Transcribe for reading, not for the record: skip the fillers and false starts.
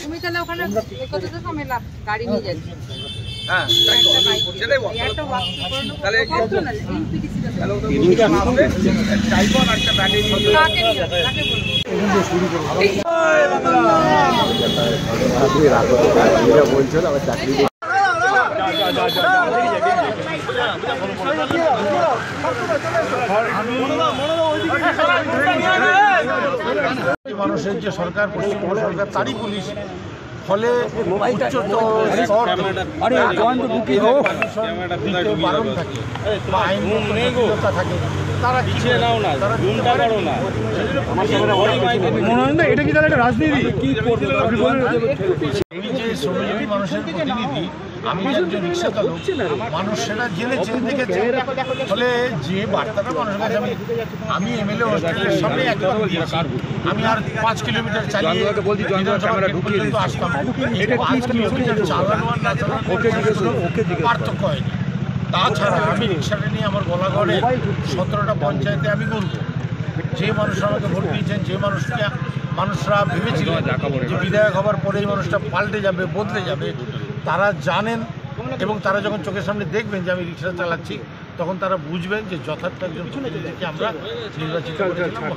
তুমি তাহলে ওখানে কতটা সময় গাড়ি নিয়ে যাচ্ছি? হ্যাঁ বলছেন আবার চাকরি মানুষের যে সরকার পশ্চিমবঙ্গ সরকার তারই পুলিশ ফলে বারণ থাকে বা আইনগততা থাকে তারা এটা কি তাহলে একটা রাজনীতি? এই যে শ্রমজীবী মানুষের প্রতিনিধি, আমি একজন রিক্সা চালক, মানুষ সেটা জেনেছে দেখেছে, ফলে যে বার্তাটা মানুষের কাছে আমি এমএলএ হোস্টেলের সামনে একবার দিয়েছি, আমি আর 5 কিলোমিটার চালিয়ে পর্যন্ত আসতাম। 5 কিলোমিটার চালানো আর না চালানো পার্থক্য হয়নি। তাছাড়া আমি রিক্সাটা নিয়ে আমার গলাগড়ে 17টা পঞ্চায়েতে আমি বলবো, যে মানুষরা আমাকে ভোট দিয়েছেন, যে মানুষরা ভেবেছিলেন যে বিধায়ক হবার পরে এই মানুষটা পাল্টে যাবে, বদলে যাবে, তারা জানেন এবং তারা যখন চোখের সামনে দেখবেন যে আমি রিক্সা চালাচ্ছি, তখন তারা বুঝবেন যে যথার্থ একজন প্রতিনিধিকে আমরা নির্বাচিত করেছিলাম।